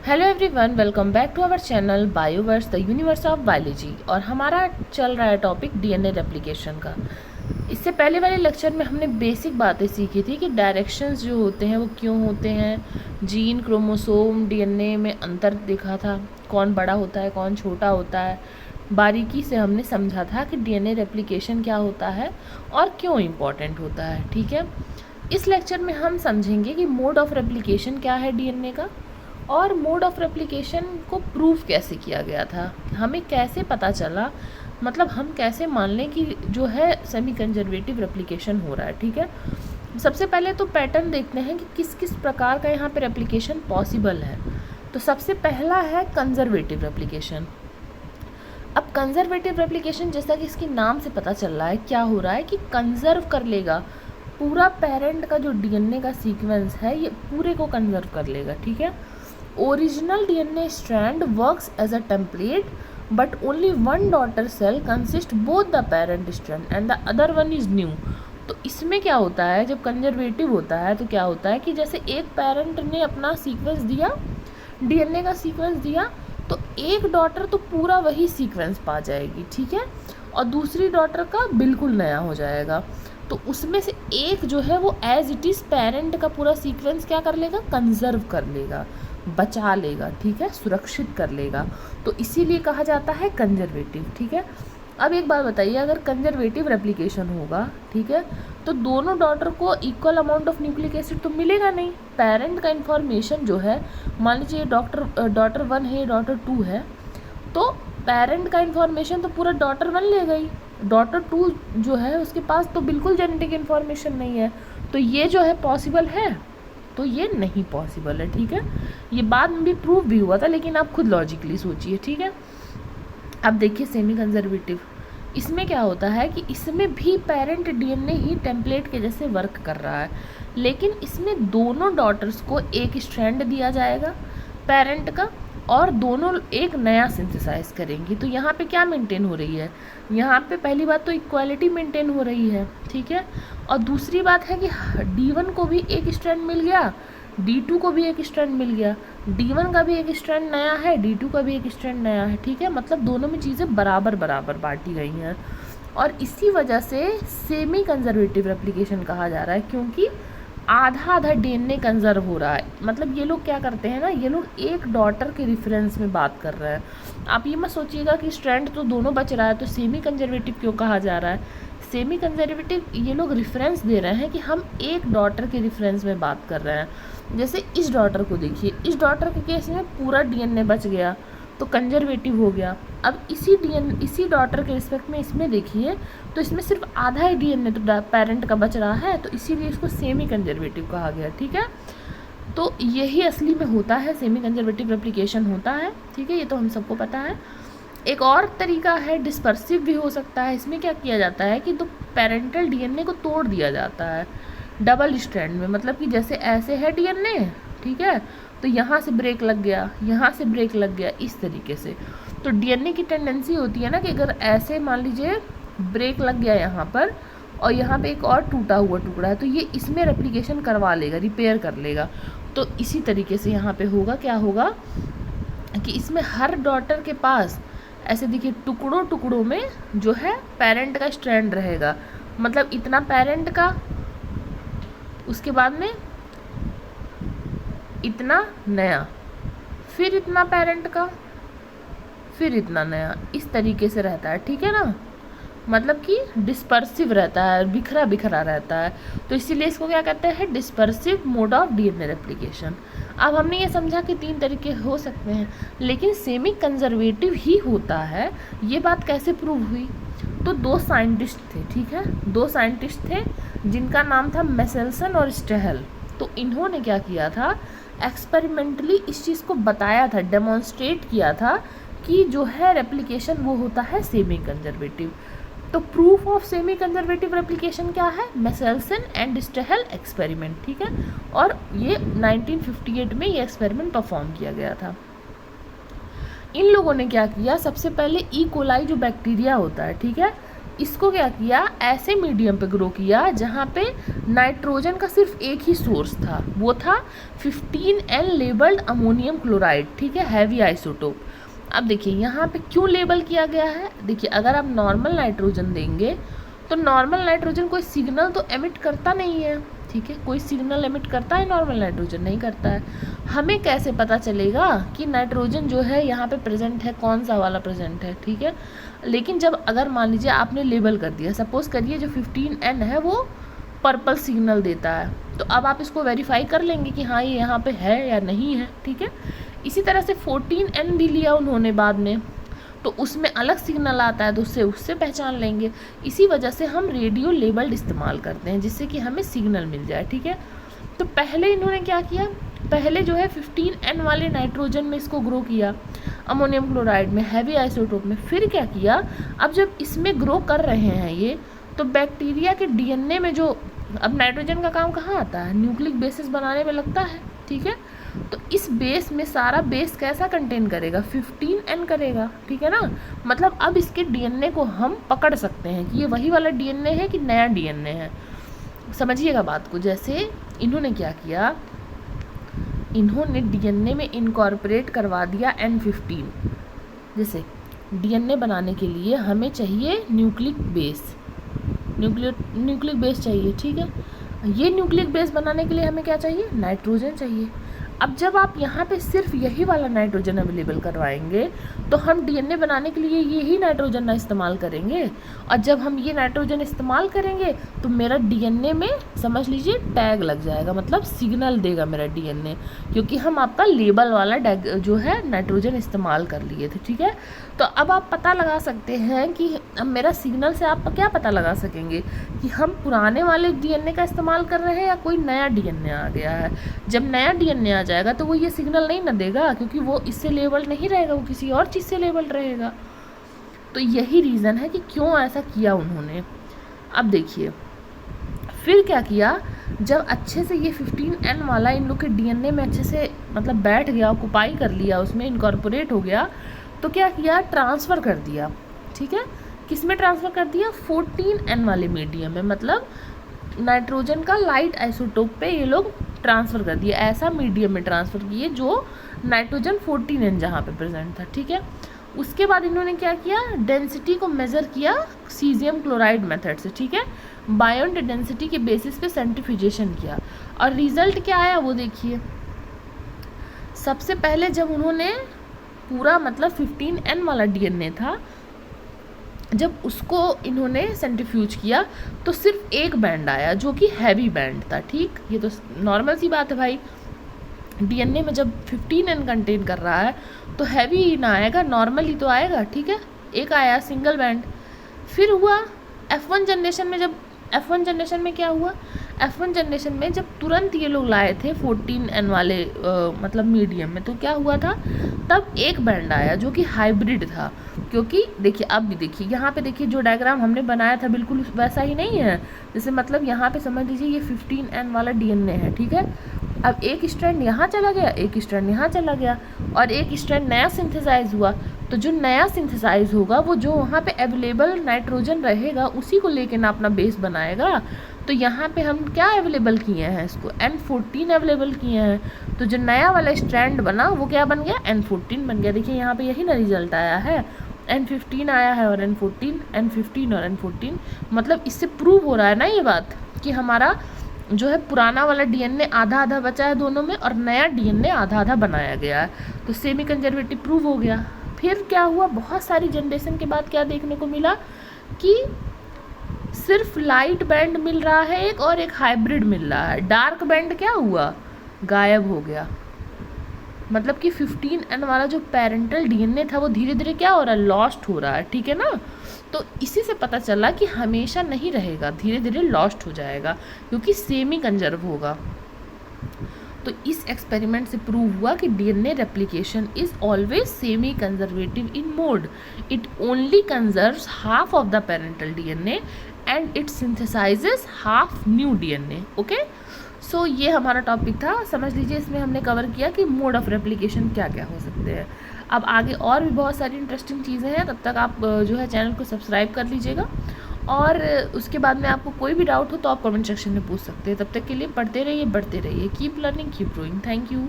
Hello everyone, welcome back to our channel Bioverse the universe of biology. और हमारा चल रहा है टॉपिक डीएनए रेप्लिकेशन का। इससे पहले वाले लेक्चर में हमने बेसिक बातें सीखी थी कि डायरेक्शंस जो होते हैं वो क्यों होते हैं, जीन, क्रोमोसोम, डीएनए में अंतर देखा था, कौन बड़ा होता है कौन छोटा होता है। बारीकी से हमने समझा था कि डीएनए रेप्लिकेशन क्या होता है और क्यों इम्पॉर्टेंट होता है। ठीक है, इस लेक्चर में हम समझेंगे कि मोड ऑफ रेप्लिकेशन क्या है डीएनए का, और मोड ऑफ रेप्लिकेशन को प्रूफ कैसे किया गया था, हमें कैसे पता चला, मतलब हम कैसे मान लें कि जो है सेमी कंजर्वेटिव रेप्लिकेशन हो रहा है। ठीक है, सबसे पहले तो पैटर्न देखते हैं कि किस किस प्रकार का यहाँ पे रेप्लिकेशन पॉसिबल है। तो सबसे पहला है कंजर्वेटिव रेप्लिकेशन। अब कंजर्वेटिव रेप्लिकेशन, जैसा कि इसके नाम से पता चल रहा है, क्या हो रहा है कि कंजर्व कर लेगा पूरा पेरेंट का जो डीएनए का सीक्वेंस है, ये पूरे को कंजर्व कर लेगा। ठीक है, original DNA strand works as a template but only one daughter cell consist both the parent strand and the other one is new. तो इसमें क्या होता है, जब कंजर्वेटिव होता है तो क्या होता है कि जैसे एक पेरेंट ने अपना सीक्वेंस दिया, डीएनए का सीक्वेंस दिया, तो एक डॉटर तो पूरा वही सीक्वेंस पा जाएगी। ठीक है, और दूसरी डॉटर का बिल्कुल नया हो जाएगा। तो उसमें से एक जो है वो एज इट इज़ पेरेंट का पूरा सीक्वेंस क्या कर लेगा, कंजर्व कर लेगा, बचा लेगा। ठीक है, सुरक्षित कर लेगा। तो इसीलिए कहा जाता है कंजर्वेटिव। ठीक है, अब एक बात बताइए, अगर कंजर्वेटिव रेप्लिकेशन होगा, ठीक है, तो दोनों डॉटर को equal amount of nucleic acid तो मिलेगा नहीं। पेरेंट का इन्फॉर्मेशन जो है, मान लीजिए डॉटर 1 है, डॉटर 2 है, तो पेरेंट का इन्फॉर्मेशन तो पूरा डॉटर 1 ले गई, डॉटर 2 जो है उसके पास तो बिल्कुल जेनेटिक इन्फॉर्मेशन नहीं है। तो ये जो है पॉसिबल है, तो ये नहीं पॉसिबल है। ठीक है, ये बाद में भी प्रूव भी हुआ था, लेकिन आप खुद लॉजिकली सोचिए। ठीक है, अब देखिए सेमी कंजर्वेटिव, इसमें क्या होता है कि इसमें भी पेरेंट डीएनए ही टेम्पलेट के जैसे वर्क कर रहा है, लेकिन इसमें दोनों डॉटर्स को एक स्ट्रैंड दिया जाएगा पेरेंट का, और दोनों एक नया सिंथेसाइज करेंगी। तो यहाँ पे क्या मेंटेन हो रही है, यहाँ पे पहली बात तो इक्वालिटी मेंटेन हो रही है। ठीक है, और दूसरी बात है कि D1 को भी एक स्ट्रैंड मिल गया, D2 को भी एक स्ट्रैंड मिल गया, D1 का भी एक स्ट्रैंड नया है, D2 का भी एक स्ट्रैंड नया है। ठीक है, मतलब दोनों में चीज़ें बराबर बराबर बांटी गई हैं, और इसी वजह से सेमी कंजर्वेटिव रेप्लिकेशन कहा जा रहा है, क्योंकि आधा आधा डीएनए कंजर्व हो रहा है। मतलब ये लोग क्या करते हैं ना, ये लोग एक डॉटर के रेफरेंस में बात कर रहे हैं। आप ये मत सोचिएगा कि स्ट्रैंड तो दोनों बच रहा है तो सेमी कंजर्वेटिव क्यों कहा जा रहा है। सेमी कंजर्वेटिव ये लोग रेफरेंस दे रहे हैं कि हम एक डॉटर के रेफरेंस में बात कर रहे हैं। जैसे इस डॉटर को देखिए, इस डॉटर के केस में पूरा डीएनए बच गया तो कंजर्वेटिव हो गया। अब इसी डॉटर के रिस्पेक्ट में इसमें देखिए, तो इसमें सिर्फ आधा ही डीएनए तो पेरेंट का बच रहा है, तो इसीलिए इसको सेमी कंजर्वेटिव कहा गया। ठीक है, तो यही असली में होता है, सेमी कंजर्वेटिव रेप्लिकेशन होता है। ठीक है, ये तो हम सबको पता है। एक और तरीका है, डिस्पर्सिव भी हो सकता है। इसमें क्या किया जाता है कि तो पेरेंटल डीएनए को तोड़ दिया जाता है डबल स्ट्रैंड में, मतलब कि जैसे ऐसे है डीएनए, ठीक है, तो यहाँ से ब्रेक लग गया, यहाँ से ब्रेक लग गया, इस तरीके से। तो डीएनए की टेंडेंसी होती है ना कि अगर ऐसे मान लीजिए ब्रेक लग गया यहाँ पर, और यहाँ पे एक और टूटा हुआ टुकड़ा है, तो ये इसमें रेप्लिकेशन करवा लेगा, रिपेयर कर लेगा। तो इसी तरीके से यहाँ पे होगा, क्या होगा कि इसमें हर डॉटर के पास ऐसे देखिए टुकड़ों टुकड़ों में जो है पेरेंट का स्ट्रैंड रहेगा। मतलब इतना पेरेंट का, उसके बाद में इतना नया, फिर इतना पेरेंट का, फिर इतना नया, इस तरीके से रहता है। ठीक है ना, मतलब कि डिस्पर्सिव रहता है, बिखरा बिखरा रहता है। तो इसीलिए इसको क्या कहते हैं, dispersive mode of DNA replication. अब हमने ये समझा कि 3 तरीके हो सकते हैं, लेकिन सेमी कंजर्वेटिव ही होता है। ये बात कैसे प्रूव हुई, तो 2 साइंटिस्ट थे। ठीक है, 2 साइंटिस्ट थे जिनका नाम था मेसेल्सन और स्टेहल। तो इन्होंने क्या किया था, एक्सपेरिमेंटली इस चीज़ को बताया था, डेमोन्स्ट्रेट किया था कि जो है रेप्लिकेशन वो होता है सेमी कंजर्वेटिव। तो proof of semi conservative replication क्या है, मेसेल्सन एंड स्टेहल एक्सपेरिमेंट। ठीक है, और ये 1958 में ये एक्सपेरिमेंट परफॉर्म किया गया था। इन लोगों ने क्या किया, सबसे पहले ई कोलाई जो बैक्टीरिया होता है, ठीक है, इसको क्या किया, ऐसे मीडियम पे ग्रो किया जहाँ पे नाइट्रोजन का सिर्फ एक ही सोर्स था, वो था 15N लेबल्ड अमोनियम क्लोराइड, ठीक है, हैवी आइसोटोप। अब देखिए यहाँ पे क्यों लेबल किया गया है, देखिए अगर आप नॉर्मल नाइट्रोजन देंगे तो नॉर्मल नाइट्रोजन कोई सिग्नल तो एमिट करता नहीं है, ठीक है, कोई सिग्नल एमिट करता है नॉर्मल नाइट्रोजन, नहीं करता है। हमें कैसे पता चलेगा कि नाइट्रोजन जो है यहाँ पे प्रेजेंट है, कौन सा वाला प्रेजेंट है, ठीक है। लेकिन जब अगर मान लीजिए आपने लेबल कर दिया, सपोज करिए जो 15N है वो पर्पल सिग्नल देता है, तो अब आप इसको वेरीफाई कर लेंगे कि हाँ ये यहाँ पे है या नहीं है, ठीक है। इसी तरह से 14N भी लिया उन्होंने बाद में, तो उसमें अलग सिग्नल आता है, तो उससे पहचान लेंगे। इसी वजह से हम रेडियो लेबल्ड इस्तेमाल करते हैं जिससे कि हमें सिग्नल मिल जाए, ठीक है। तो पहले इन्होंने क्या किया, पहले जो है 15N वाले नाइट्रोजन में इसको ग्रो किया, अमोनियम क्लोराइड में, हैवी आइसोटोप में। फिर क्या किया, अब जब इसमें ग्रो कर रहे हैं ये, तो बैक्टीरिया के DNA में जो, अब नाइट्रोजन का काम कहाँ आता है, न्यूक्लिक बेसिस बनाने में लगता है, ठीक है। तो इस बेस में सारा बेस कैसा कंटेन करेगा, 15N करेगा, ठीक है ना। मतलब अब इसके DNA को हम पकड़ सकते हैं कि ये वही वाला DNA है कि नया DNA है। समझिएगा बात को। जैसे इन्होंने क्या किया, इन्होंने DNA में इनकॉर्पोरेट करवा दिया N15। जैसे DNA बनाने के लिए हमें चाहिए न्यूक्लिक बेस चाहिए, ठीक है। ये न्यूक्लिक बेस बनाने के लिए हमें क्या चाहिए, नाइट्रोजन चाहिए। अब जब आप यहाँ पे सिर्फ यही वाला नाइट्रोजन अवेलेबल करवाएंगे तो हम DNA बनाने के लिए यही नाइट्रोजन ना इस्तेमाल करेंगे, और जब हम ये नाइट्रोजन इस्तेमाल करेंगे तो मेरा DNA में समझ लीजिए टैग लग जाएगा, मतलब सिग्नल देगा मेरा DNA, क्योंकि हम आपका लेबल वाला जो है नाइट्रोजन इस्तेमाल कर लिए थे, ठीक है। तो अब आप पता लगा सकते हैं कि अब मेरा सिग्नल से आप क्या पता लगा सकेंगे कि हम पुराने वाले DNA का इस्तेमाल कर रहे हैं या कोई नया DNA आ गया है। जब नया DNA आ जाएगा तो वो ये सिग्नल नहीं ना देगा, क्योंकि वो इससे लेबल नहीं रहेगा, वो किसी और चीज़ से लेबल रहेगा। तो यही रीज़न है कि क्यों ऐसा किया उन्होंने। अब देखिए फिर क्या किया, जब अच्छे से ये 15N वाला इन लोग के DNA में अच्छे से मतलब बैठ गया, ऑक्युपाई कर लिया, उसमें इनकॉर्पोरेट हो गया, तो क्या किया, ट्रांसफ़र कर दिया, ठीक है। किस में ट्रांसफ़र कर दिया, 14N वाले मीडियम में, मतलब नाइट्रोजन का लाइट आइसोटोप पे ये लोग ट्रांसफ़र कर दिया, ऐसा मीडियम में ट्रांसफ़र किए जो नाइट्रोजन 14N जहाँ पे प्रेजेंट था, ठीक है। उसके बाद इन्होंने क्या किया, डेंसिटी को मेज़र किया सीजियम क्लोराइड मेथड से, ठीक है। बायोन डेंसिटी के बेसिस पे सेंट्रीफ्यूजेशन किया, और रिजल्ट क्या आया वो देखिए। सबसे पहले जब उन्होंने पूरा मतलब 15N वाला DNA था, जब उसको इन्होंने सेंट्रीफ्यूज किया तो सिर्फ एक बैंड आया जो कि हैवी बैंड था, ठीक। ये तो नॉर्मल सी बात है भाई, DNA में जब 15N कंटेन कर रहा है तो हैवी ही ना आएगा, नॉर्मल ही तो आएगा, ठीक है। एक आया सिंगल बैंड। फिर हुआ F1 जनरेशन में, जब F1 जनरेशन में क्या हुआ, F1 जनरेशन में जब तुरंत ये लोग लाए थे 14N वाले मतलब मीडियम में, तो क्या हुआ था, तब एक बैंड आया जो कि हाइब्रिड था। क्योंकि देखिए अब भी देखिए यहाँ पे देखिए जो डायग्राम हमने बनाया था बिल्कुल वैसा ही नहीं है। जैसे मतलब यहाँ पे समझ लीजिए ये 15N वाला DNA है, ठीक है। अब एक स्ट्रैंड यहाँ चला गया, एक स्ट्रैंड यहाँ चला गया, और एक स्ट्रैंड नया सिंथेसाइज हुआ। तो जो नया सिंथेसाइज होगा वो जो वहाँ पे अवेलेबल नाइट्रोजन रहेगा उसी को लेके ना अपना बेस बनाएगा। तो यहाँ पे हम क्या अवेलेबल किए हैं, इसको N14 अवेलेबल किए हैं। तो जो नया वाला स्ट्रैंड बना वो क्या बन गया, N14 बन गया। देखिए यहाँ पे यही ना रिजल्ट आया है, N15 आया है और N14, N15 और N14। मतलब इससे प्रूव हो रहा है ना ये बात कि हमारा जो है पुराना वाला DNA आधा आधा बचा है दोनों में, और नया DNA आधा आधा बनाया गया है। तो सेमी कंजर्वेटिव प्रूव हो गया। फिर क्या हुआ, बहुत सारी जनरेशन के बाद क्या देखने को मिला कि सिर्फ लाइट बैंड मिल रहा है एक, और एक हाइब्रिड मिल रहा है। डार्क बैंड क्या हुआ, गायब हो गया। मतलब कि 15N वाला जो पेरेंटल DNA था वो धीरे धीरे क्या हो रहा है, लॉस्ट हो रहा है, ठीक है ना। तो इसी से पता चला कि हमेशा नहीं रहेगा, धीरे धीरे लॉस्ट हो जाएगा, क्योंकि सेमी कंजर्व होगा। तो इस एक्सपेरिमेंट से प्रूव हुआ कि DNA replication is always semi conservative in mode. It only conserves half of the parental DNA and it synthesises half new DNA। Okay, so ये हमारा टॉपिक था। समझ लीजिए इसमें हमने कवर किया कि मोड ऑफ रेप्लिकेशन क्या क्या हो सकते हैं। अब आगे और भी बहुत सारी इंटरेस्टिंग चीज़ें हैं, तब तक आप जो है चैनल को सब्सक्राइब कर लीजिएगा और उसके बाद में आपको कोई भी डाउट हो तो आप कमेंट सेक्शन में पूछ सकते हैं। तब तक के लिए पढ़ते रहिए, बढ़ते रहिए। Keep learning, keep growing. Thank you.